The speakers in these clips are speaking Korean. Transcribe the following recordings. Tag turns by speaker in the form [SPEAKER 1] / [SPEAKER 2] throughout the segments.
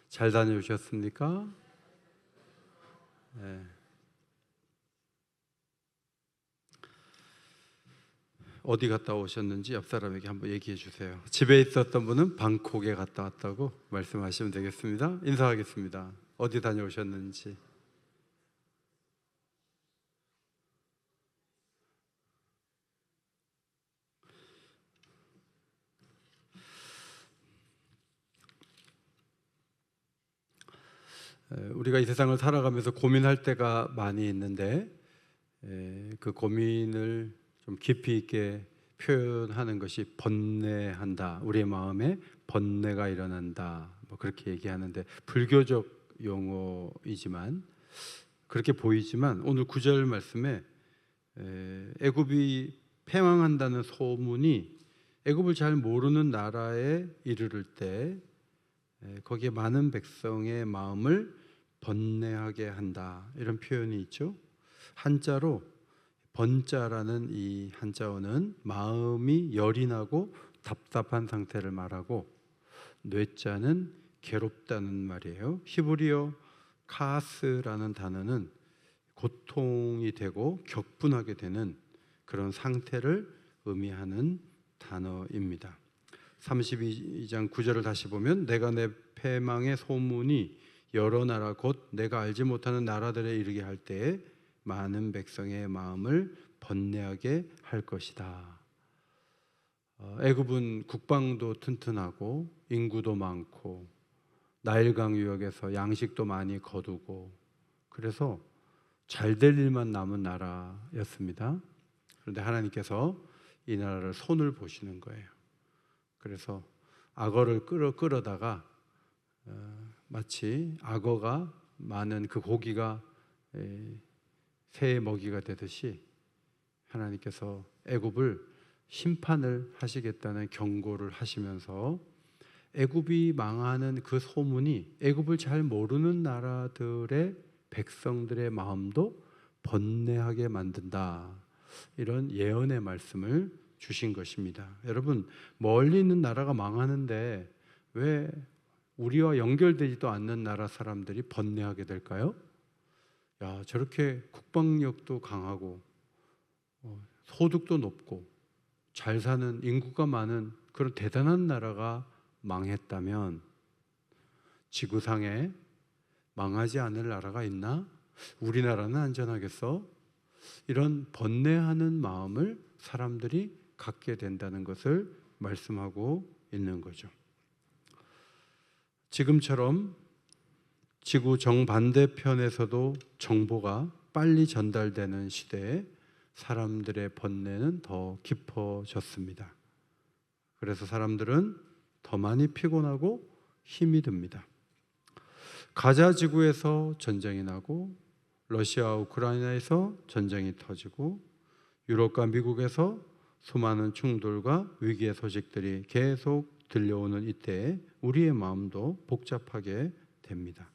[SPEAKER 1] 잘 다녀오셨습니까? 네. 어디 갔다 오셨는지 옆 사람에게 한번 얘기해 주세요. 집에 있었던 분은 방콕에 갔다 왔다고 말씀하시면 되겠습니다. 인사하겠습니다. 어디 다녀오셨는지. 우리가 이 세상을 살아가면서 고민할 때가 많이 있는데 그 고민을 좀 깊이 있게 표현하는 것이 번뇌한다. 우리의 마음에 번뇌가 일어난다. 뭐 그렇게 얘기하는데 불교적 용어이지만 그렇게 보이지만 오늘 9절 말씀에 애굽이 패망한다는 소문이 애굽을 잘 모르는 나라에 이르를 때 거기에 많은 백성의 마음을 번뇌하게 한다. 이런 표현이 있죠. 한자로 번자라는 이 한자어는 마음이 열이 나고 답답한 상태를 말하고 뇌자는 괴롭다는 말이에요. 히브리어 카스라는 단어는 고통이 되고 격분하게 되는 그런 상태를 의미하는 단어입니다. 32장 9절을 다시 보면 내가 내 패망의 소문이 여러 나라 곧 내가 알지 못하는 나라들에 이르게 할 때에 많은 백성의 마음을 번뇌하게 할 것이다. 애굽은 국방도 튼튼하고 인구도 많고 나일강 유역에서 양식도 많이 거두고 그래서 잘 될 일만 남은 나라였습니다. 그런데 하나님께서 이 나라를 손을 보시는 거예요. 그래서 악어를 끌어다가 마치 악어가 많은 그 고기가 새의 먹이가 되듯이 하나님께서 애굽을 심판을 하시겠다는 경고를 하시면서 애굽이 망하는 그 소문이 애굽을 잘 모르는 나라들의 백성들의 마음도 번뇌하게 만든다. 이런 예언의 말씀을 주신 것입니다. 여러분, 멀리 있는 나라가 망하는데 왜 우리와 연결되지도 않는 나라 사람들이 번뇌하게 될까요? 야, 저렇게 국방력도 강하고 소득도 높고 잘 사는 인구가 많은 그런 대단한 나라가 망했다면 지구상에 망하지 않을 나라가 있나? 우리나라는 안전하겠어? 이런 번뇌하는 마음을 사람들이 갖게 된다는 것을 말씀하고 있는 거죠. 지금처럼 지구 정반대편에서도 정보가 빨리 전달되는 시대에 사람들의 번뇌는 더 깊어졌습니다. 그래서 사람들은 더 많이 피곤하고 힘이 듭니다. 가자 지구에서 전쟁이 나고 러시아와 우크라이나에서 전쟁이 터지고 유럽과 미국에서 수많은 충돌과 위기의 소식들이 계속 들려오는 이때에 우리의 마음도 복잡하게 됩니다.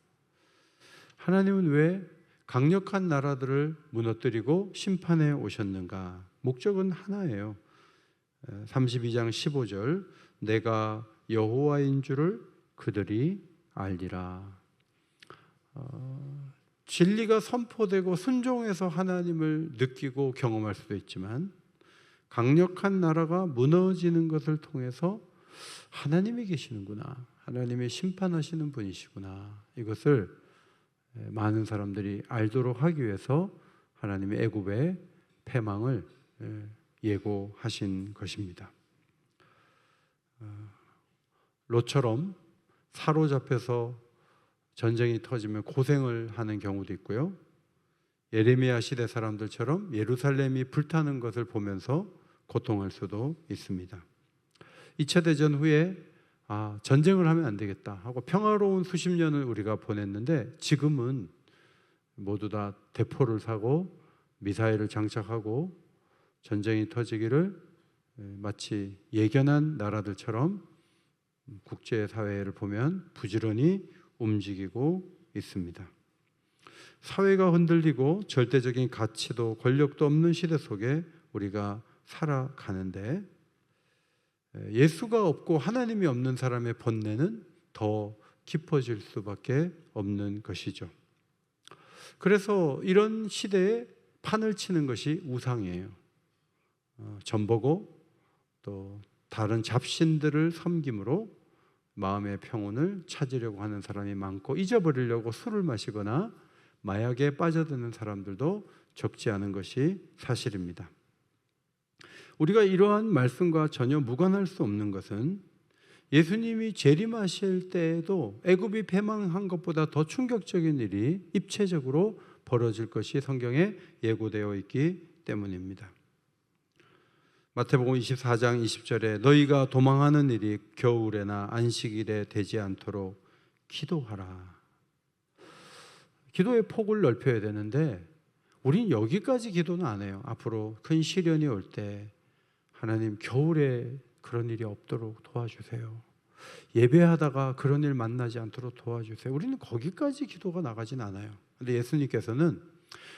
[SPEAKER 1] 하나님은 왜 강력한 나라들을 무너뜨리고 심판해 오셨는가? 목적은 하나예요. 32장 15절 내가 여호와인 줄을 그들이 알리라. 진리가 선포되고 순종해서 하나님을 느끼고 경험할 수도 있지만 강력한 나라가 무너지는 것을 통해서 하나님이 계시는구나, 하나님이 심판하시는 분이시구나, 이것을 많은 사람들이 알도록 하기 위해서 하나님의 애굽의 패망을 예고하신 것입니다. 롯처럼 사로잡혀서 전쟁이 터지면 고생을 하는 경우도 있고요. 예레미야 시대 사람들처럼 예루살렘이 불타는 것을 보면서 고통할 수도 있습니다. 2차 대전 후에 전쟁을 하면 안 되겠다 하고 평화로운 수십 년을 우리가 보냈는데 지금은 모두 다 대포를 사고 미사일을 장착하고 전쟁이 터지기를 마치 예견한 나라들처럼 국제사회를 보면 부지런히 움직이고 있습니다. 사회가 흔들리고 절대적인 가치도 권력도 없는 시대 속에 우리가 살아가는데 예수가 없고 하나님이 없는 사람의 번뇌는 더 깊어질 수밖에 없는 것이죠. 그래서 이런 시대에 판을 치는 것이 우상이에요. 점보고 또 다른 잡신들을 섬김으로 마음의 평온을 찾으려고 하는 사람이 많고, 잊어버리려고 술을 마시거나 마약에 빠져드는 사람들도 적지 않은 것이 사실입니다. 우리가 이러한 말씀과 전혀 무관할 수 없는 것은 예수님이 재림하실 때에도 애굽이 패망한 것보다 더 충격적인 일이 입체적으로 벌어질 것이 성경에 예고되어 있기 때문입니다. 마태복음 24장 20절에 너희가 도망하는 일이 겨울에나 안식일에 되지 않도록 기도하라. 기도의 폭을 넓혀야 되는데 우린 여기까지 기도는 안 해요. 앞으로 큰 시련이 올 때 하나님 겨울에 그런 일이 없도록 도와주세요. 예배하다가 그런 일 만나지 않도록 도와주세요. 우리는 거기까지 기도가 나가진 않아요. 근데 예수님께서는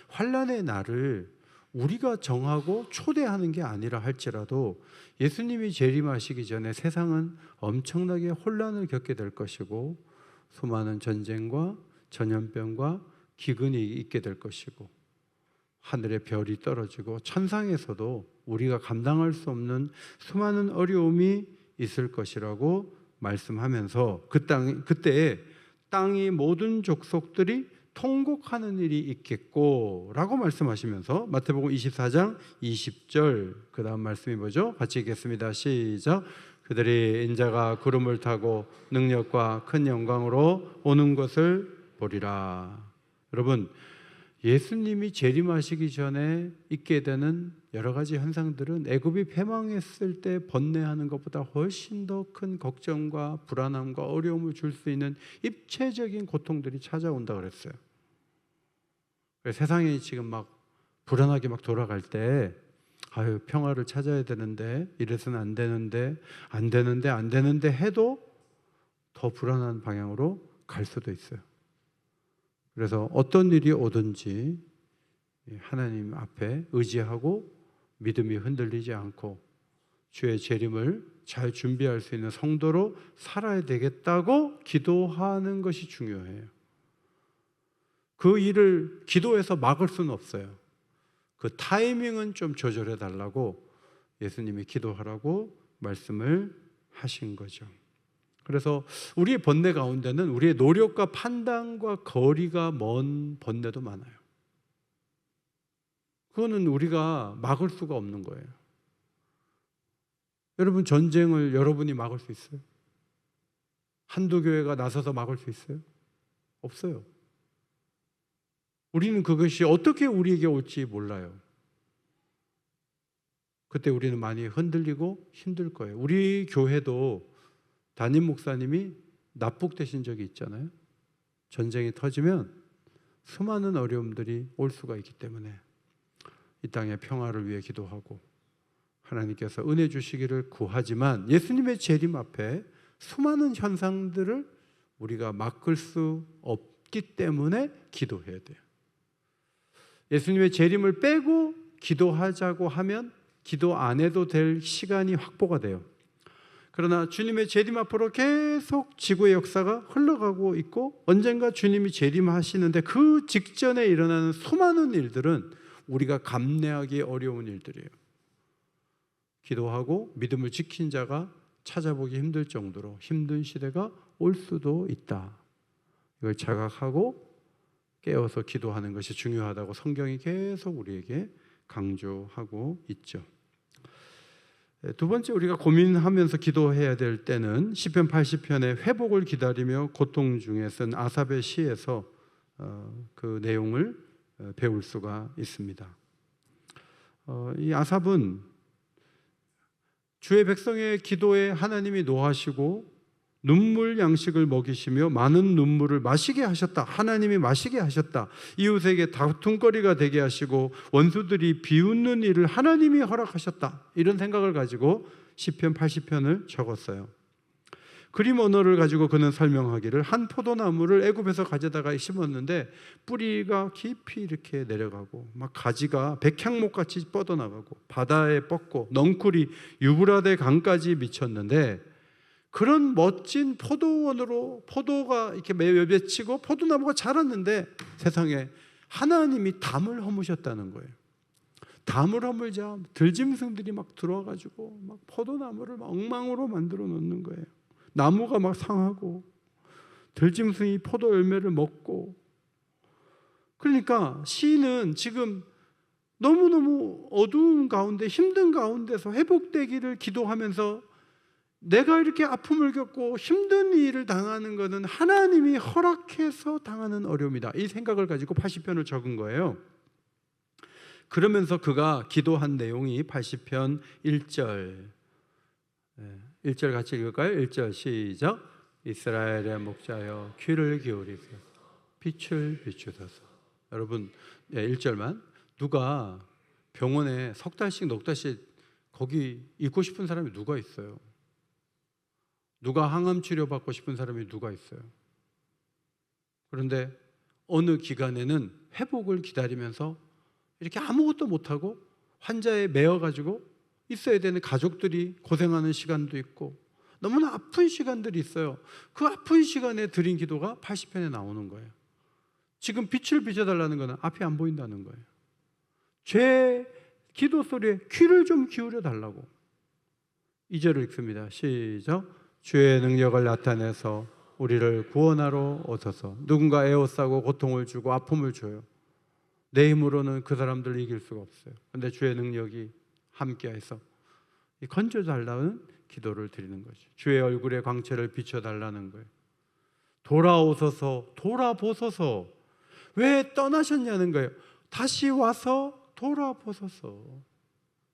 [SPEAKER 1] 환난의 날을 우리가 정하고 초대하는 게 아니라 할지라도 예수님이 재림하시기 전에 세상은 엄청나게 혼란을 겪게 될 것이고, 수많은 전쟁과 전염병과 기근이 있게 될 것이고, 하늘의 별이 떨어지고 천상에서도 우리가 감당할 수 없는 수많은 어려움이 있을 것이라고 말씀하면서 그때에 땅의 모든 족속들이 통곡하는 일이 있겠고 라고 말씀하시면서 마태복음 24장 20절 그 다음 말씀이 뭐죠? 같이 읽겠습니다. 시작. 그들이 인자가 구름을 타고 능력과 큰 영광으로 오는 것을 보리라. 여러분, 예수님이 재림하시기 전에 있게 되는 여러 가지 현상들은 애굽이 패망했을 때 번뇌하는 것보다 훨씬 더 큰 걱정과 불안함과 어려움을 줄 수 있는 입체적인 고통들이 찾아온다 그랬어요. 세상이 지금 막 불안하게 막 돌아갈 때 평화를 찾아야 되는데, 이래서는 안 되는데 해도 더 불안한 방향으로 갈 수도 있어요. 그래서 어떤 일이 오든지 하나님 앞에 의지하고 믿음이 흔들리지 않고 주의 재림을 잘 준비할 수 있는 성도로 살아야 되겠다고 기도하는 것이 중요해요. 그 일을 기도해서 막을 수는 없어요. 그 타이밍은 좀 조절해 달라고 예수님이 기도하라고 말씀을 하신 거죠. 그래서 우리의 번뇌 가운데는 우리의 노력과 판단과 거리가 먼 번뇌도 많아요. 그거는 우리가 막을 수가 없는 거예요. 여러분, 전쟁을 여러분이 막을 수 있어요? 한두 교회가 나서서 막을 수 있어요? 없어요. 우리는 그것이 어떻게 우리에게 올지 몰라요. 그때 우리는 많이 흔들리고 힘들 거예요. 우리 교회도 담임 목사님이 납북되신 적이 있잖아요. 전쟁이 터지면 수많은 어려움들이 올 수가 있기 때문에 이 땅의 평화를 위해 기도하고 하나님께서 은혜 주시기를 구하지만, 예수님의 재림 앞에 수많은 현상들을 우리가 막을 수 없기 때문에 기도해야 돼요. 예수님의 재림을 빼고 기도하자고 하면 기도 안 해도 될 시간이 확보가 돼요. 그러나 주님의 재림 앞으로 계속 지구의 역사가 흘러가고 있고, 언젠가 주님이 재림하시는데 그 직전에 일어나는 수많은 일들은 우리가 감내하기 어려운 일들이에요. 기도하고 믿음을 지킨 자가 찾아보기 힘들 정도로 힘든 시대가 올 수도 있다. 이걸 자각하고 깨어서 기도하는 것이 중요하다고 성경이 계속 우리에게 강조하고 있죠. 두 번째, 우리가 고민하면서 기도해야 될 때는 시편 80편의 회복을 기다리며 고통 중에 쓴 아삽의 시에서 그 내용을 배울 수가 있습니다. 이 아삽은 주의 백성의 기도에 하나님이 노하시고 눈물 양식을 먹이시며 많은 눈물을 마시게 하셨다. 하나님이 마시게 하셨다. 이웃에게 다툼거리가 되게 하시고 원수들이 비웃는 일을 하나님이 허락하셨다. 이런 생각을 가지고 시편 80편을 적었어요. 그림 언어를 가지고 그는 설명하기를, 한 포도나무를 애굽에서 가져다가 심었는데 뿌리가 깊이 이렇게 내려가고 막 가지가 백향목같이 뻗어나가고 바다에 뻗고 넝쿨이 유브라데 강까지 미쳤는데 그런 멋진 포도원으로 포도가 이렇게 맺히고 포도나무가 자랐는데 세상에 하나님이 담을 허무셨다는 거예요. 담을 허물자 들짐승들이 막 들어와가지고 막 포도나무를 막 엉망으로 만들어 놓는 거예요. 나무가 막 상하고 들짐승이 포도 열매를 먹고. 그러니까 시인은 지금 너무너무 어두운 가운데 힘든 가운데서 회복되기를 기도하면서 내가 이렇게 아픔을 겪고 힘든 일을 당하는 것은 하나님이 허락해서 당하는 어려움이다, 이 생각을 가지고 80편을 적은 거예요. 그러면서 그가 기도한 내용이 80편 1절 1절 같이 읽을까요? 1절 시작. 이스라엘의 목자여 귀를 기울이세요. 빛을 비추소서. 여러분 1절만. 누가 병원에 석 달씩 넉 달씩 거기 있고 싶은 사람이 누가 있어요? 누가 항암 치료 받고 싶은 사람이 누가 있어요? 그런데 어느 기간에는 회복을 기다리면서 이렇게 아무것도 못하고 환자에 매여가지고 있어야 되는 가족들이 고생하는 시간도 있고 너무나 아픈 시간들이 있어요. 그 아픈 시간에 드린 기도가 80편에 나오는 거예요. 지금 빛을 비춰달라는 거는 앞이 안 보인다는 거예요. 죄 기도 소리에 귀를 좀 기울여 달라고. 2절을 읽습니다. 시작. 주의 능력을 나타내서 우리를 구원하러 오소서. 누군가 에워싸고 고통을 주고 아픔을 줘요. 내 힘으로는 그 사람들을 이길 수가 없어요. 그런데 주의 능력이 함께해서 건져달라는 기도를 드리는 거죠. 주의 얼굴의 광채를 비춰달라는 거예요. 돌아오소서, 돌아보소서. 왜 떠나셨냐는 거예요. 다시 와서 돌아보소서.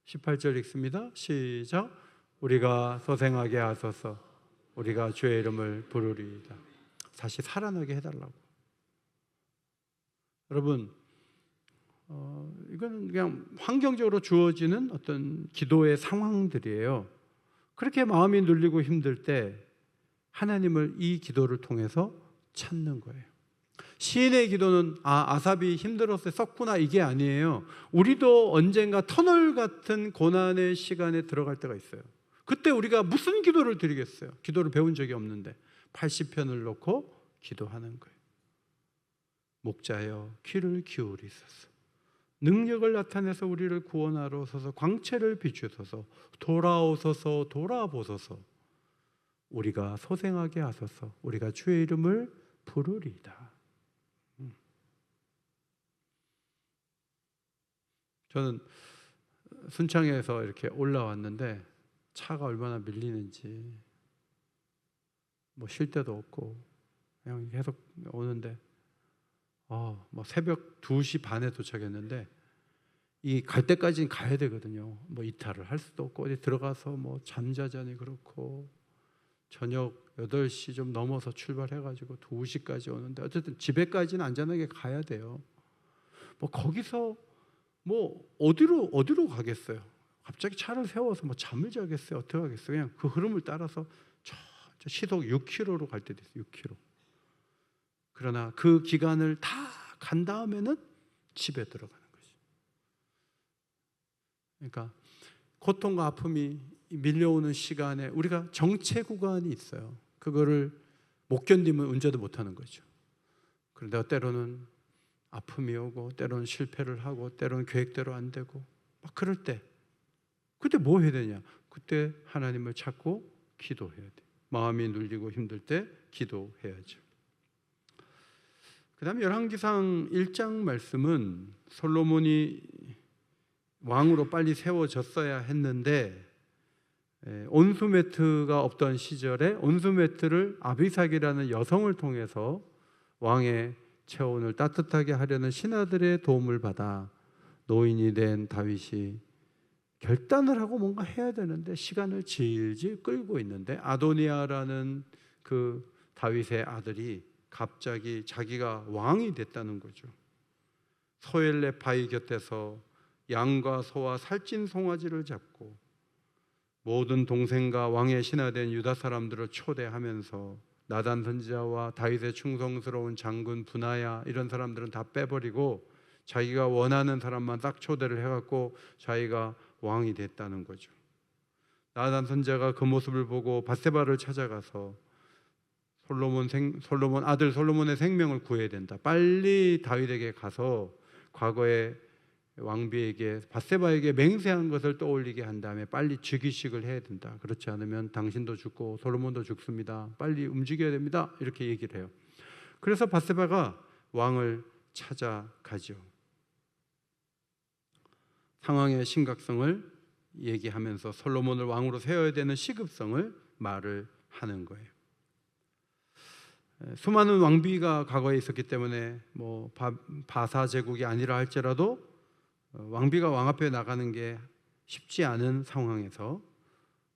[SPEAKER 1] 18절 읽습니다. 시작. 우리가 소생하게 하소서. 우리가 주의 이름을 부르리이다. 다시 살아나게 해달라고. 여러분, 이건 그냥 환경적으로 주어지는 어떤 기도의 상황들이에요. 그렇게 마음이 눌리고 힘들 때 하나님을 이 기도를 통해서 찾는 거예요. 시인의 기도는 아삽이 힘들었어요, 썼구나, 이게 아니에요. 우리도 언젠가 터널 같은 고난의 시간에 들어갈 때가 있어요. 그때 우리가 무슨 기도를 드리겠어요? 기도를 배운 적이 없는데 80편을 놓고 기도하는 거예요. 목자여 귀를 기울이소서. 능력을 나타내서 우리를 구원하러 오소서. 광채를 비추소서. 돌아오소서. 돌아보소서. 우리가 소생하게 하소서. 우리가 주의 이름을 부르리이다. 저는 순창에서 이렇게 올라왔는데 차가 얼마나 밀리는지 뭐 쉴 데도 없고 그냥 계속 오는데 뭐 새벽 2시 반에 도착했는데 이 갈 때까지는 가야 되거든요. 뭐 이탈을 할 수도 없고 어디 들어가서 뭐 잠자자니 그렇고 저녁 8시 좀 넘어서 출발해가지고 2시까지 오는데 어쨌든 집에까지는 안전하게 가야 돼요. 뭐 거기서 뭐 어디로 가겠어요? 갑자기 차를 세워서 뭐 잠을 자겠어요? 어떻게 하겠어요? 그냥 그 흐름을 따라서 시속 6km로 갈 때도 있어요. 6km. 그러나 그 기간을 다 간 다음에는 집에 들어가는 거죠. 그러니까 고통과 아픔이 밀려오는 시간에 우리가 정체 구간이 있어요. 그거를 못 견디면 운전도 못하는 거죠. 그런데 때로는 아픔이 오고 때로는 실패를 하고 때로는 계획대로 안 되고 막 그럴 때 그때 뭐 해야 되냐? 그때 하나님을 찾고 기도해야 돼. 마음이 눌리고 힘들 때 기도해야죠. 그 다음에 열왕기상 1장 말씀은 솔로몬이 왕으로 빨리 세워졌어야 했는데 온수매트가 없던 시절에 온수매트를 아비삭이라는 여성을 통해서 왕의 체온을 따뜻하게 하려는 신하들의 도움을 받아 노인이 된 다윗이 결단을 하고 뭔가 해야 되는데 시간을 질질 끌고 있는데 아도니아라는 그 다윗의 아들이 갑자기 자기가 왕이 됐다는 거죠. 소엘레 바위 곁에서 양과 소와 살찐 송아지를 잡고 모든 동생과 왕의 신하된 유다 사람들을 초대하면서 나단 선지자와 다윗의 충성스러운 장군 분하야 이런 사람들은 다 빼버리고 자기가 원하는 사람만 딱 초대를 해갖고 자기가 왕이 됐다는 거죠. 나단 선지자가 그 모습을 보고 밧세바를 찾아가서 솔로몬 아들 솔로몬의 생명을 구해야 된다. 빨리 다윗에게 가서 과거에 왕비에게 밧세바에게 맹세한 것을 떠올리게 한 다음에 빨리 즉위식을 해야 된다. 그렇지 않으면 당신도 죽고 솔로몬도 죽습니다. 빨리 움직여야 됩니다. 이렇게 얘기를 해요. 그래서 밧세바가 왕을 찾아가죠. 상황의 심각성을 얘기하면서 솔로몬을 왕으로 세워야 되는 시급성을 말을 하는 거예요. 수많은 왕비가 과거에 있었기 때문에 뭐 바사 제국이 아니라 할지라도 왕비가 왕 앞에 나가는 게 쉽지 않은 상황에서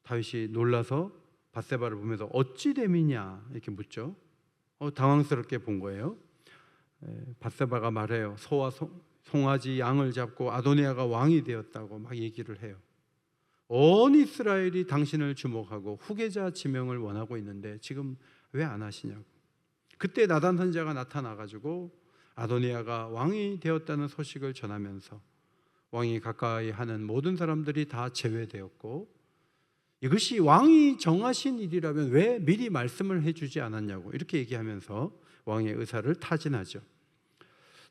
[SPEAKER 1] 다윗이 놀라서 밧세바를 보면서 어찌 됨이냐 이렇게 묻죠. 당황스럽게 본 거예요. 밧세바가 말해요. 소와 송아지 양을 잡고 아도니아가 왕이 되었다고 막 얘기를 해요. 온 이스라엘이 당신을 주목하고 후계자 지명을 원하고 있는데 지금 왜 안 하시냐고. 그때 나단 선지자가 나타나가지고 아도니아가 왕이 되었다는 소식을 전하면서 왕이 가까이 하는 모든 사람들이 다 제외되었고, 이것이 왕이 정하신 일이라면 왜 미리 말씀을 해주지 않았냐고 이렇게 얘기하면서 왕의 의사를 타진하죠.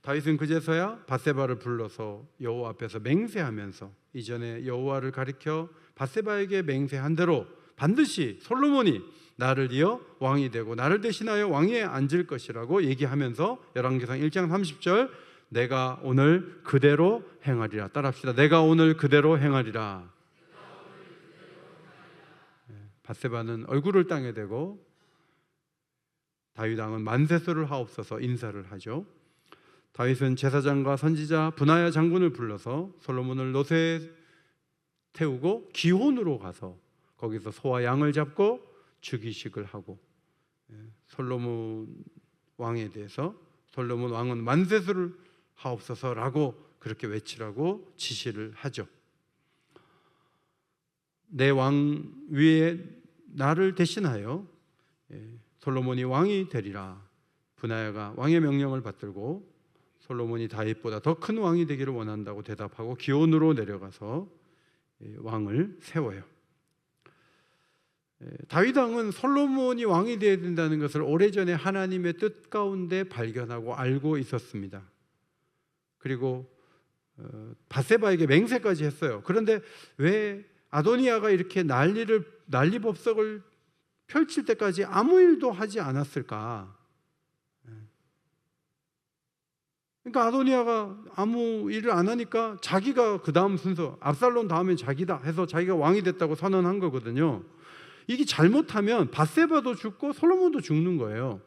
[SPEAKER 1] 다윗은 그제서야 밧세바를 불러서 여호와 앞에서 맹세하면서 이전에 여호와를 가리켜 밧세바에게 맹세한 대로 반드시 솔로몬이 나를 이어 왕이 되고 나를 대신하여 왕위에 앉을 것이라고 얘기하면서 열왕기상 1장 30절 내가 오늘 그대로 행하리라. 따라합시다. 내가 오늘 그대로 행하리라. 밧세바는 얼굴을 땅에 대고 다윗 왕은 만세수를 하옵소서 인사를 하죠. 다윗은 제사장과 선지자 분하야 장군을 불러서 솔로몬을 노새에 태우고 기혼으로 가서 거기서 소와 양을 잡고 즉위식을 하고, 솔로몬 왕에 대해서 솔로몬 왕은 만세수를 하옵소서라고 그렇게 외치라고 지시를 하죠. 내 왕 위에 나를 대신하여 솔로몬이 왕이 되리라. 분하야가 왕의 명령을 받들고 솔로몬이 다윗보다 더 큰 왕이 되기를 원한다고 대답하고 기온으로 내려가서 왕을 세워요. 다윗 왕은 솔로몬이 왕이 되어야 된다는 것을 오래전에 하나님의 뜻 가운데 발견하고 알고 있었습니다. 그리고 밧세바에게 맹세까지 했어요. 그런데 왜 아도니아가 이렇게 난리법석을 펼칠 때까지 아무 일도 하지 않았을까? 그러니까 아도니아가 아무 일을 안 하니까 자기가 그 다음 순서, 압살롬 다음에 자기다 해서 자기가 왕이 됐다고 선언한 거거든요. 이게 잘못하면 밧세바도 죽고 솔로몬도 죽는 거예요.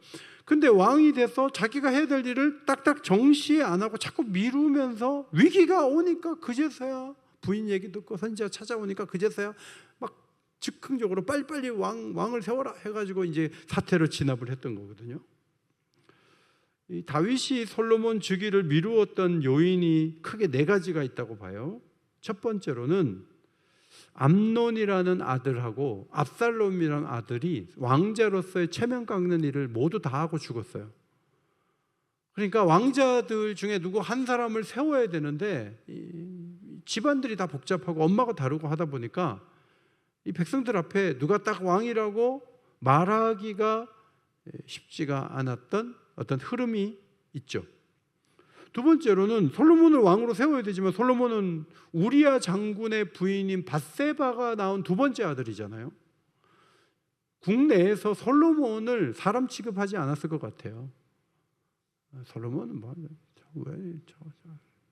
[SPEAKER 1] 근데 왕이 돼서 자기가 해야 될 일을 딱딱 정시에 안 하고 자꾸 미루면서 위기가 오니까 그제서야 부인 얘기 듣고 선지자 찾아오니까 그제서야 막 즉흥적으로 빨리빨리 왕을 세워라 해가지고 이제 사태로 진압을 했던 거거든요. 이 다윗이 솔로몬 즉위를 미루었던 요인이 크게 4가지가 있다고 봐요. 첫 번째로는 암논이라는 아들하고 압살롬이라는 아들이 왕자로서의 체면 깎는 일을 모두 다 하고 죽었어요. 그러니까 왕자들 중에 누구 한 사람을 세워야 되는데 집안들이 다 복잡하고 엄마가 다르고 하다 보니까 이 백성들 앞에 누가 딱 왕이라고 말하기가 쉽지가 않았던 어떤 흐름이 있죠. 두 번째로는 솔로몬을 왕으로 세워야 되지만 솔로몬은 우리야 장군의 부인인 밧세바가 낳은 2번째 아들이잖아요. 국내에서 솔로몬을 사람 취급하지 않았을 것 같아요. 솔로몬은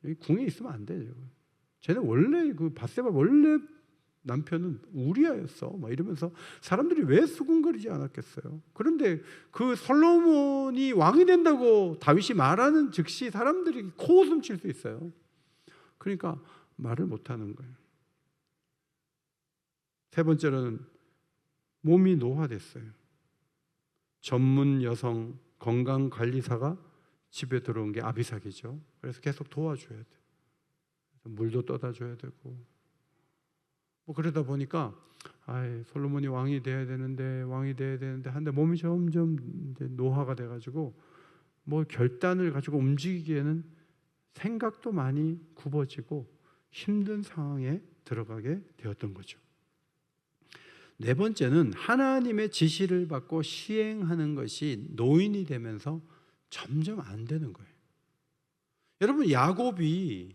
[SPEAKER 1] 여기 궁에 있으면 안 돼요. 쟤는 원래 그 밧세바 원래 남편은 우리아였어. 막 이러면서 사람들이 왜 수군거리지 않았겠어요. 그런데 그 솔로몬이 왕이 된다고 다윗이 말하는 즉시 사람들이 코웃음 칠 수 있어요. 그러니까 말을 못하는 거예요. 세 번째로는 몸이 노화됐어요. 전문 여성 건강관리사가 집에 들어온 게 아비삭이죠. 그래서 계속 도와줘야 돼요. 물도 떠다 줘야 되고 뭐 그러다 보니까 솔로몬이 왕이 돼야 되는데 한데 몸이 점점 이제 노화가 돼가지고 뭐 결단을 가지고 움직이기에는 생각도 많이 굽어지고 힘든 상황에 들어가게 되었던 거죠. 네 번째는 하나님의 지시를 받고 시행하는 것이 노인이 되면서 점점 안 되는 거예요. 여러분, 야곱이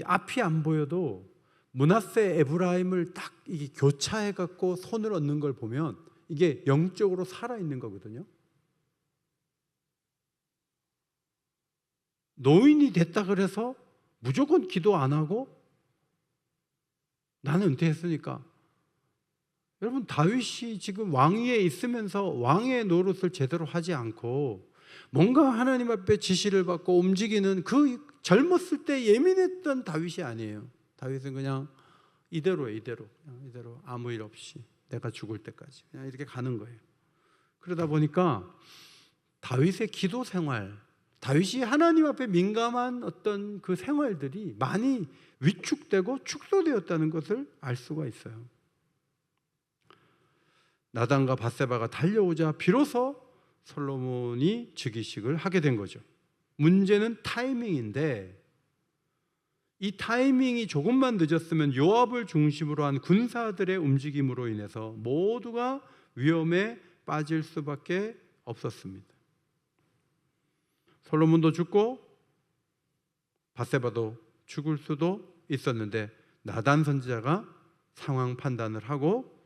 [SPEAKER 1] 앞이 안 보여도 므낫세 에브라임을 딱 이게 교차해 갖고 손을 얻는 걸 보면 이게 영적으로 살아 있는 거거든요. 노인이 됐다 그래서 무조건 기도 안 하고 나는 은퇴했으니까. 여러분, 다윗이 지금 왕위에 있으면서 왕의 노릇을 제대로 하지 않고 뭔가 하나님 앞에 지시를 받고 움직이는 그 젊었을 때 예민했던 다윗이 아니에요. 다윗은 그냥 이대로 아무 일 없이 내가 죽을 때까지 그냥 이렇게 가는 거예요. 그러다 보니까 다윗의 기도 생활, 다윗이 하나님 앞에 민감한 어떤 그 생활들이 많이 위축되고 축소되었다는 것을 알 수가 있어요. 나단과 밧세바가 달려오자 비로소 솔로몬이 즉위식을 하게 된 거죠. 문제는 타이밍인데 이 타이밍이 조금만 늦었으면 요압을 중심으로 한 군사들의 움직임으로 인해서 모두가 위험에 빠질 수밖에 없었습니다. 솔로몬도 죽고 밧세바도 죽을 수도 있었는데 나단 선지자가 상황 판단을 하고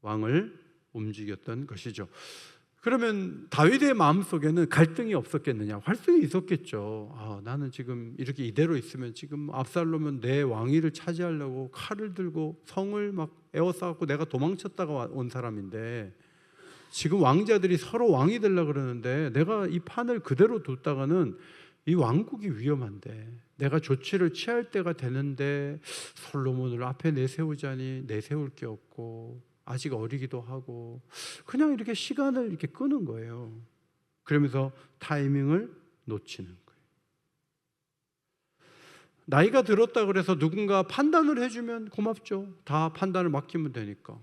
[SPEAKER 1] 왕을 움직였던 것이죠. 그러면 다윗의 마음속에는 갈등이 없었겠느냐? 갈등이 있었겠죠. 나는 지금 이렇게 이대로 있으면 지금 압살롬은 내 왕위를 차지하려고 칼을 들고 성을 막 에워싸고 내가 도망쳤다가 온 사람인데 지금 왕자들이 서로 왕이 되려고 그러는데 내가 이 판을 그대로 뒀다가는 이 왕국이 위험한데 내가 조치를 취할 때가 되는데 솔로몬을 앞에 내세우자니 내세울 게 없고 아직 어리기도 하고 그냥 이렇게 시간을 이렇게 끄는 거예요. 그러면서 타이밍을 놓치는 거예요. 나이가 들었다 그래서 누군가 판단을 해주면 고맙죠. 다 판단을 맡기면 되니까.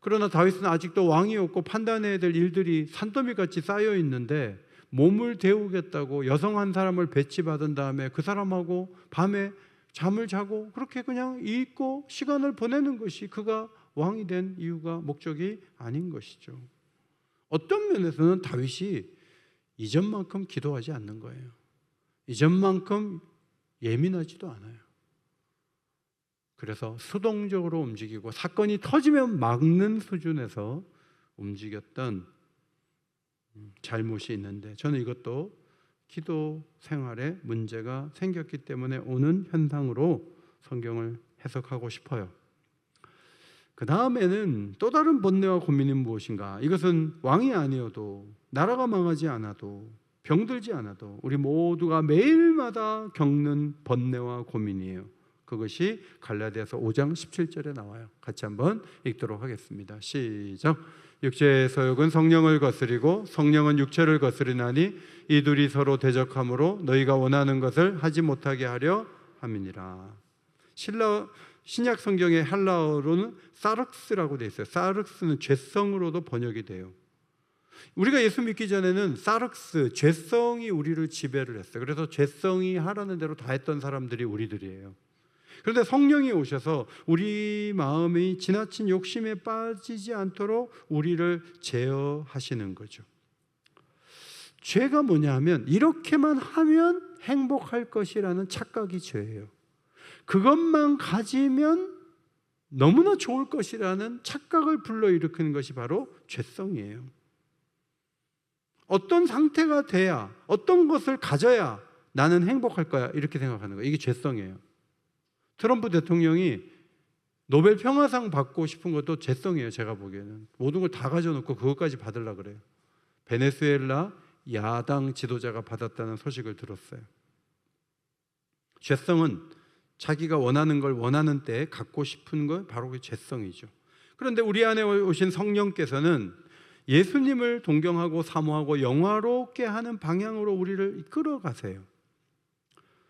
[SPEAKER 1] 그러나 다윗은 아직도 왕이었고 판단해야 될 일들이 산더미같이 쌓여 있는데 몸을 데우겠다고 여성 한 사람을 배치받은 다음에 그 사람하고 밤에 잠을 자고 그렇게 그냥 잊고 시간을 보내는 것이 그가 왕이 된 이유가 목적이 아닌 것이죠. 어떤 면에서는 다윗이 이전만큼 기도하지 않는 거예요. 이전만큼 예민하지도 않아요. 그래서 수동적으로 움직이고 사건이 터지면 막는 수준에서 움직였던 잘못이 있는데 저는 이것도 기도 생활에 문제가 생겼기 때문에 오는 현상으로 성경을 해석하고 싶어요. 그 다음에는 또 다른 번뇌와 고민이 무엇인가? 이것은 왕이 아니어도 나라가 망하지 않아도 병들지 않아도 우리 모두가 매일마다 겪는 번뇌와 고민이에요. 그것이 갈라디아서 5장 17절에 나와요. 같이 한번 읽도록 하겠습니다. 시작. 육체의 소욕은 성령을 거스리고 성령은 육체를 거스리나니 이 둘이 서로 대적하므로 너희가 원하는 것을 하지 못하게 하려 함이니라. 신약 성경의 헬라어로는 사륵스라고 되어 있어요. 사륵스는 죄성으로도 번역이 돼요. 우리가 예수 믿기 전에는 사륵스, 죄성이 우리를 지배를 했어요. 그래서 죄성이 하라는 대로 다 했던 사람들이 우리들이에요. 그런데 성령이 오셔서 우리 마음이 지나친 욕심에 빠지지 않도록 우리를 제어하시는 거죠. 죄가 뭐냐 하면 이렇게만 하면 행복할 것이라는 착각이 죄예요. 그것만 가지면 너무나 좋을 것이라는 착각을 불러일으키는 것이 바로 죄성이에요. 어떤 상태가 돼야, 어떤 것을 가져야 나는 행복할 거야 이렇게 생각하는 거예요. 이게 죄성이에요. 트럼프 대통령이 노벨 평화상 받고 싶은 것도 죄성이에요. 제가 보기에는 모든 걸 다 가져놓고 그것까지 받으려고 그래요. 베네수엘라 야당 지도자가 받았다는 소식을 들었어요. 죄성은 자기가 원하는 걸 원하는 때에 갖고 싶은 거 바로 그 죄성이죠. 그런데 우리 안에 오신 성령께서는 예수님을 동경하고 사모하고 영화롭게 하는 방향으로 우리를 이끌어가세요.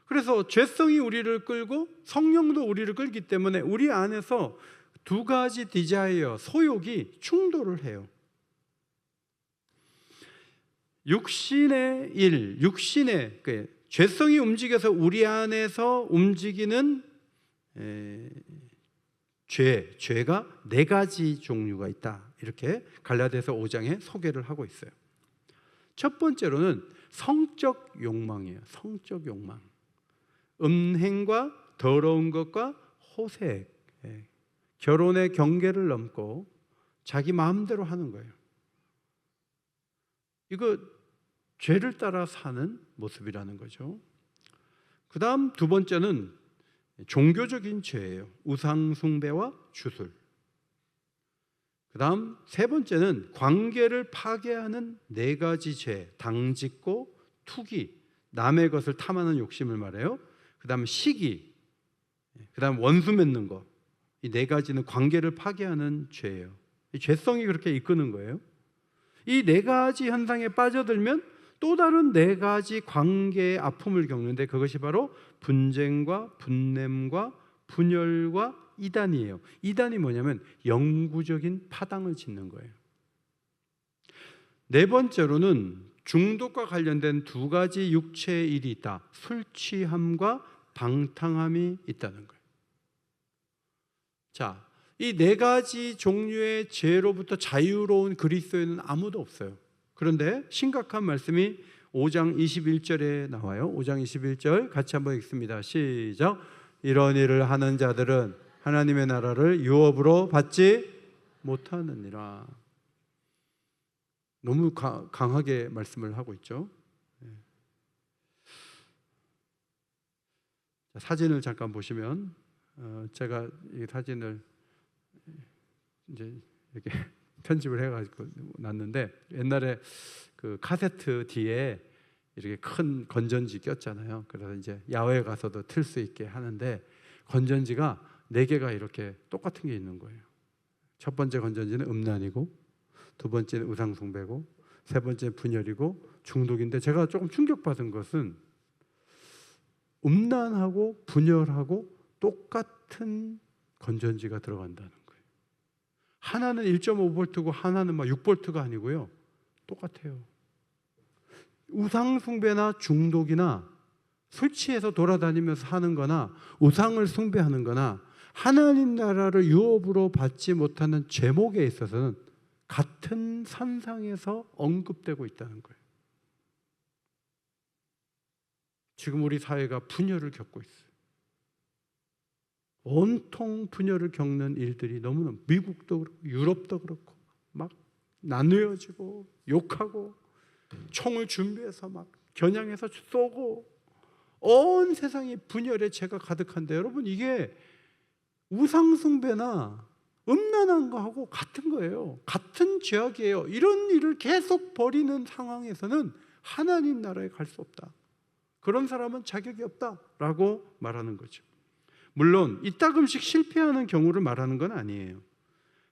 [SPEAKER 1] 그래서 죄성이 우리를 끌고 성령도 우리를 끌기 때문에 우리 안에서 두 가지 디자이어, 소욕이 충돌을 해요. 육신의 일, 육신의 죄성이 움직여서 우리 안에서 움직이는 죄가 네 가지 종류가 있다. 이렇게 갈라디아서 5장에 소개를 하고 있어요. 첫 번째로는 성적 욕망이에요. 성적 욕망. 음행과 더러운 것과 호색, 결혼의 경계를 넘고 자기 마음대로 하는 거예요. 이거 죄를 따라 사는 모습이라는 거죠. 그 다음 두 번째는 종교적인 죄예요. 우상 숭배와 주술. 그 다음 세 번째는 관계를 파괴하는 네 가지 죄. 당짓고, 투기, 남의 것을 탐하는 욕심을 말해요. 그 다음 시기, 그 다음 원수 맺는 것. 이 네 가지는 관계를 파괴하는 죄예요. 이 죄성이 그렇게 이끄는 거예요. 이 네 가지 현상에 빠져들면 또 다른 네 가지 관계의 아픔을 겪는데, 그것이 바로 분쟁과 분냄과 분열과 이단이에요. 이단이 뭐냐면 영구적인 파당을 짓는 거예요. 네 번째로는 중독과 관련된 두 가지 육체의 일이 있다. 술 취함과 방탕함이 있다는 거예요. 자, 이 네 가지 종류의 죄로부터 자유로운 그리스도인은 아무도 없어요. 그런데 심각한 말씀이 5장 21절에 나와요. 5장 21절 같이 한번 읽습니다. 시작. 이런 일을 하는 자들은 하나님의 나라를 유업으로 받지 못하느니라. 너무 강하게 말씀을 하고 있죠. 사진을 잠깐 보시면, 제가 이 사진을 이제 이렇게 편집을 해가지고 놨는데, 옛날에 그 카세트 뒤에 이렇게 큰 건전지 꼈잖아요. 그래서 이제 야외에 가서도 틀 수 있게 하는데, 건전지가 4개가 이렇게 똑같은 게 있는 거예요. 첫 번째 건전지는 음란이고, 두 번째는 우상숭배고, 세 번째는 분열이고 중독인데, 제가 조금 충격받은 것은 음란하고 분열하고 똑같은 건전지가 들어간다는 거예요. 하나는 1.5V고 하나는 막 6V가 아니고요, 똑같아요. 우상숭배나 중독이나 술 취해서 돌아다니면서 하는 거나 우상을 숭배하는 거나 하나님 나라를 유업으로 받지 못하는 제목에 있어서는 같은 산상에서 언급되고 있다는 거예요. 지금 우리 사회가 분열을 겪고 있어요. 온통 분열을 겪는 일들이 너무나, 미국도 그렇고 유럽도 그렇고 막 나누어지고 욕하고 총을 준비해서 막 겨냥해서 쏘고, 온 세상이 분열의 죄가 가득한데, 여러분 이게 우상숭배나 음란한 거하고 같은 거예요. 같은 죄악이에요. 이런 일을 계속 벌이는 상황에서는 하나님 나라에 갈 수 없다. 그런 사람은 자격이 없다라고 말하는 거죠. 물론 이따금씩 실패하는 경우를 말하는 건 아니에요.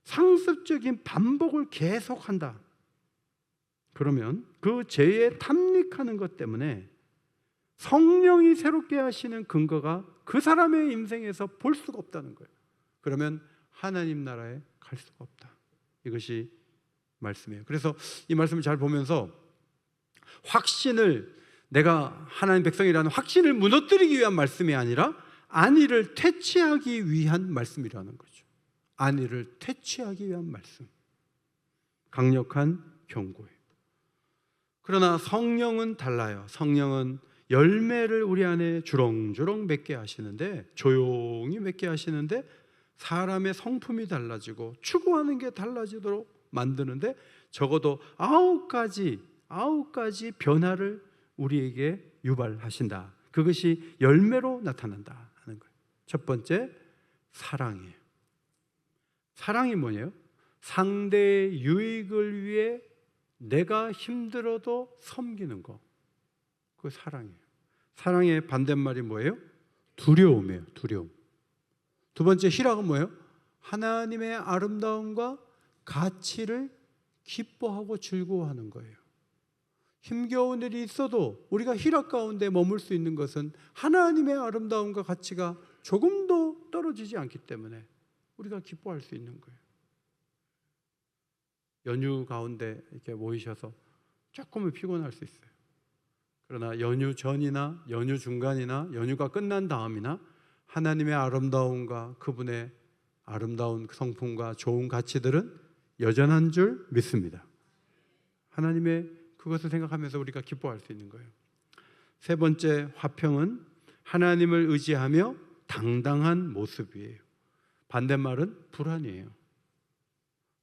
[SPEAKER 1] 상습적인 반복을 계속한다. 그러면 그 죄에 탐닉하는 것 때문에 성령이 새롭게 하시는 근거가 그 사람의 인생에서 볼 수가 없다는 거예요. 그러면 하나님 나라에 갈 수가 없다. 이것이 말씀이에요. 그래서 이 말씀을 잘 보면서 확신을, 내가 하나님 백성이라는 확신을 무너뜨리기 위한 말씀이 아니라 안위를 퇴치하기 위한 말씀이라는 거죠. 안위를 퇴치하기 위한 말씀. 강력한 경고예요. 그러나 성령은 달라요. 성령은 열매를 우리 안에 주렁주렁 맺게 하시는데, 조용히 맺게 하시는데, 사람의 성품이 달라지고 추구하는 게 달라지도록 만드는데, 적어도 9가지 변화를 우리에게 유발하신다. 그것이 열매로 나타난다 하는 거예요. 첫 번째, 사랑이에요. 사랑이 뭐예요? 상대의 유익을 위해 내가 힘들어도 섬기는 거. 그게 사랑이에요. 사랑의 반대말이 뭐예요? 두려움이에요. 두려움. 두 번째, 희락은 뭐예요? 하나님의 아름다움과 가치를 기뻐하고 즐거워하는 거예요. 힘겨운 일이 있어도 우리가 희락 가운데 머물 수 있는 것은 하나님의 아름다움과 가치가 조금도 떨어지지 않기 때문에 우리가 기뻐할 수 있는 거예요. 연휴 가운데 이렇게 모이셔서 조금은 피곤할 수 있어요. 그러나 연휴 전이나 연휴 중간이나 연휴가 끝난 다음이나 하나님의 아름다움과 그분의 아름다운 성품과 좋은 가치들은 여전한 줄 믿습니다. 하나님의 그것을 생각하면서 우리가 기뻐할 수 있는 거예요. 세 번째 화평은 하나님을 의지하며 당당한 모습이에요. 반대말은 불안이에요.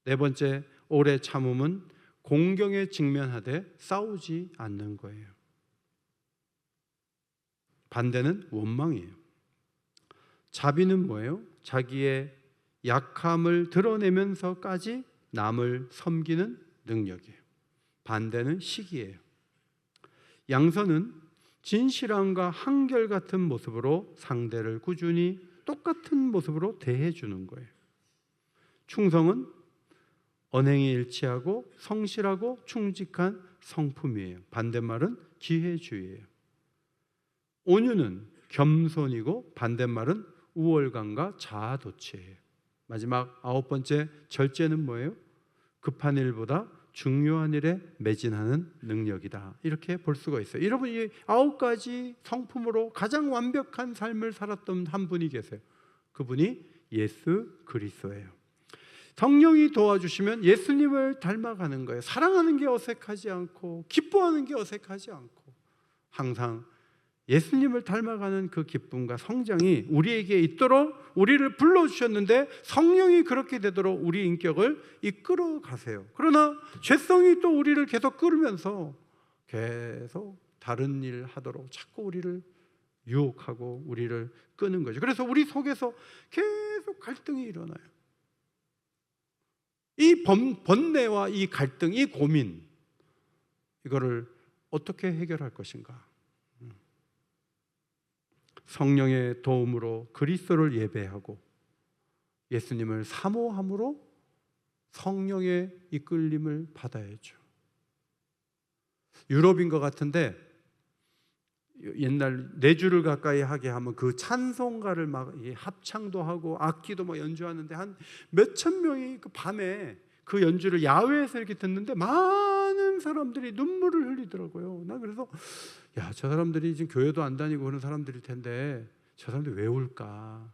[SPEAKER 1] 네 번째, 오래 참음은 공경에 직면하되 싸우지 않는 거예요. 반대는 원망이에요. 자비는 뭐예요? 자기의 약함을 드러내면서까지 남을 섬기는 능력이에요. 반대는 시기예요. 양선은 진실함과 한결같은 모습으로 상대를 꾸준히 똑같은 모습으로 대해주는 거예요. 충성은 언행이 일치하고 성실하고 충직한 성품이에요. 반대말은 기회주의예요. 온유는 겸손이고 반대말은 우월감과 자아도취예요. 마지막 9번째, 절제는 뭐예요? 급한 일보다 중요한 일에 매진하는 능력이다. 이렇게 볼 수가 있어요. 여러분, 이 9가지 성품으로 가장 완벽한 삶을 살았던 한 분이 계세요. 그분이 예수 그리스도예요. 성령이 도와주시면 예수님을 닮아가는 거예요. 사랑하는 게 어색하지 않고 기뻐하는 게 어색하지 않고 항상 예수님을 닮아가는 그 기쁨과 성장이 우리에게 있도록 우리를 불러주셨는데 성령이 그렇게 되도록 우리 인격을 이끌어 가세요. 그러나 죄성이 또 우리를 계속 끌면서 계속 다른 일 하도록 자꾸 우리를 유혹하고 우리를 끄는 거죠. 그래서 우리 속에서 계속 갈등이 일어나요. 이 번뇌와 이 갈등, 이 고민, 이거를 어떻게 해결할 것인가? 성령의 도움으로 그리스도를 예배하고 예수님을 사모함으로 성령의 이끌림을 받아야죠. 유럽인 것 같은데 옛날 4주를 가까이 하게 하면 그 찬송가를 막 합창도 하고 악기도 막 연주하는데 한 몇천 명이 그 밤에 그 연주를 야외에서 이렇게 듣는데 많은 사람들이 눈물을 흘리더라고요. 나 그래서 야, 저 사람들이 지금 교회도 안 다니고 그런 사람들일 텐데 저 사람들이 왜 울까?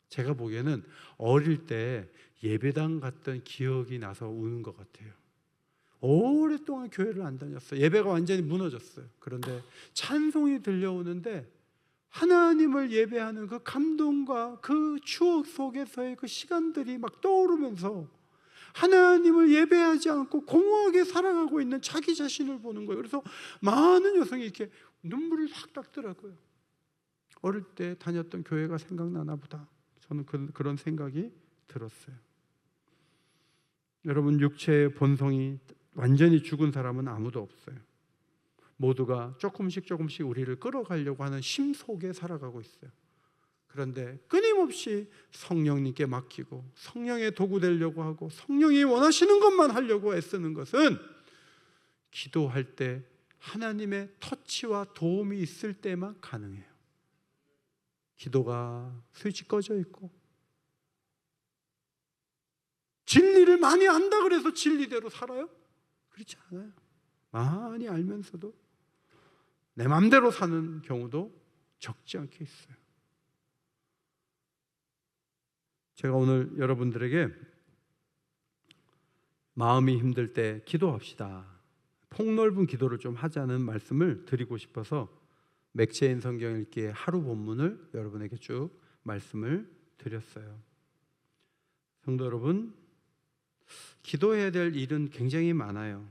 [SPEAKER 1] 제가 보기에는 어릴 때 예배당 갔던 기억이 나서 우는 것 같아요. 오랫동안 교회를 안 다녔어요. 예배가 완전히 무너졌어요. 그런데 찬송이 들려오는데 하나님을 예배하는 그 감동과 그 추억 속에서의 그 시간들이 막 떠오르면서 하나님을 예배하지 않고 공허하게 살아가고 있는 자기 자신을 보는 거예요. 그래서 많은 여성이 이렇게 눈물을 싹 닦더라고요. 어릴 때 다녔던 교회가 생각나나 보다. 저는 그런 생각이 들었어요. 여러분, 육체의 본성이 완전히 죽은 사람은 아무도 없어요. 모두가 조금씩 우리를 끌어가려고 하는 심 속에 살아가고 있어요. 그런데 끊임없이 성령님께 맡기고 성령의 도구 되려고 하고 성령이 원하시는 것만 하려고 애쓰는 것은 기도할 때 하나님의 터치와 도움이 있을 때만 가능해요. 기도가 스위치 꺼져 있고 진리를 많이 안다 그래서 진리대로 살아요? 그렇지 않아요. 많이 알면서도 내 마음대로 사는 경우도 적지 않게 있어요. 제가 오늘 여러분들에게 마음이 힘들 때 기도합시다, 폭넓은 기도를 좀 하자는 말씀을 드리고 싶어서 맥체인 성경 읽기의 하루 본문을 여러분에게 쭉 말씀을 드렸어요. 성도 여러분, 기도해야 될 일은 굉장히 많아요.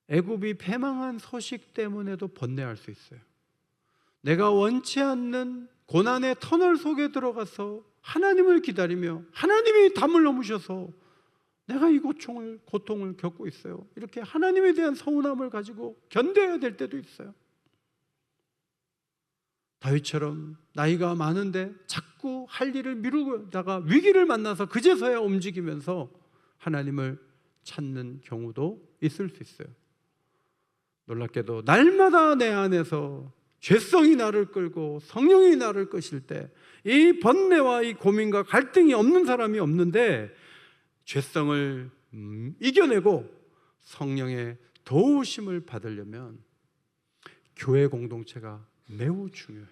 [SPEAKER 1] 애굽이 패망한 소식 때문에도 번뇌할 수 있어요. 내가 원치 않는 고난의 터널 속에 들어가서 하나님을 기다리며 하나님이 담을 넘으셔서 내가 이 고통을 겪고 있어요. 이렇게 하나님에 대한 서운함을 가지고 견뎌야 될 때도 있어요. 다윗처럼 나이가 많은데 자꾸 할 일을 미루다가 위기를 만나서 그제서야 움직이면서 하나님을 찾는 경우도 있을 수 있어요. 놀랍게도 날마다 내 안에서 죄성이 나를 끌고 성령이 나를 끄실 때 이 번뇌와 이 고민과 갈등이 없는 사람이 없는데, 죄성을 이겨내고 성령의 도우심을 받으려면 교회 공동체가 매우 중요해요.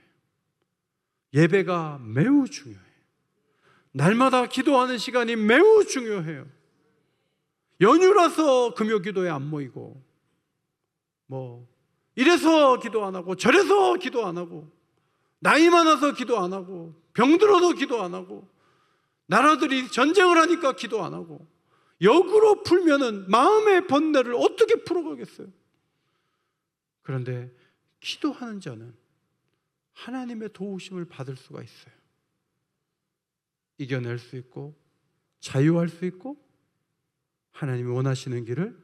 [SPEAKER 1] 예배가 매우 중요해요. 날마다 기도하는 시간이 매우 중요해요. 연휴라서 금요 기도에 안 모이고, 이래서 기도 안 하고 저래서 기도 안 하고, 나이 많아서 기도 안 하고, 병들어도 기도 안 하고, 나라들이 전쟁을 하니까 기도 안 하고, 역으로 풀면은 마음의 번뇌를 어떻게 풀어가겠어요? 그런데 기도하는 자는 하나님의 도우심을 받을 수가 있어요. 이겨낼 수 있고 자유할 수 있고 하나님이 원하시는 길을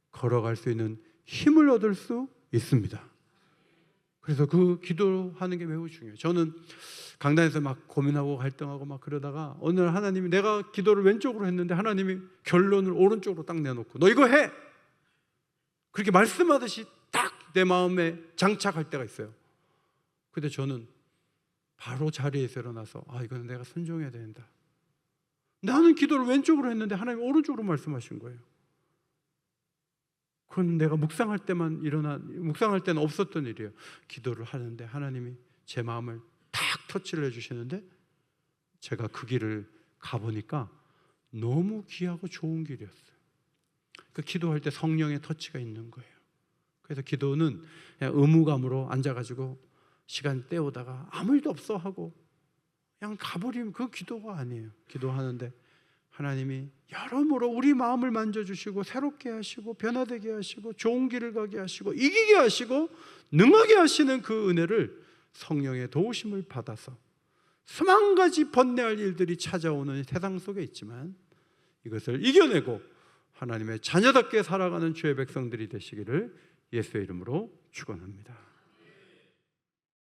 [SPEAKER 1] 걸어갈 수 있는 힘을 얻을 수 있습니다. 그래서 그 기도하는 게 매우 중요해요. 저는 강단에서 막 고민하고 갈등하고 막 그러다가 어느 날 하나님이, 내가 기도를 왼쪽으로 했는데 하나님이 결론을 오른쪽으로 딱 내놓고 너 이거 해! 그렇게 말씀하듯이 딱 내 마음에 장착할 때가 있어요. 근데 저는 바로 자리에서 일어나서 이거는 내가 순종해야 된다. 나는 기도를 왼쪽으로 했는데 하나님이 오른쪽으로 말씀하신 거예요. 그건 내가 묵상할 때는 없었던 일이에요. 기도를 하는데 하나님이 제 마음을 탁 터치를 해주시는데 제가 그 길을 가보니까 너무 귀하고 좋은 길이었어요. 그 기도할 때 성령의 터치가 있는 거예요. 그래서 기도는 그냥 의무감으로 앉아가지고 시간 때우다가 아무 일도 없어 하고 그냥 가버리면 그 기도가 아니에요. 기도하는데 하나님이 여러모로 우리 마음을 만져주시고 새롭게 하시고 변화되게 하시고 좋은 길을 가게 하시고 이기게 하시고 능하게 하시는 그 은혜를 성령의 도우심을 받아서 수만 가지 번뇌할 일들이 찾아오는 세상 속에 있지만 이것을 이겨내고 하나님의 자녀답게 살아가는 주의 백성들이 되시기를 예수의 이름으로 축원합니다.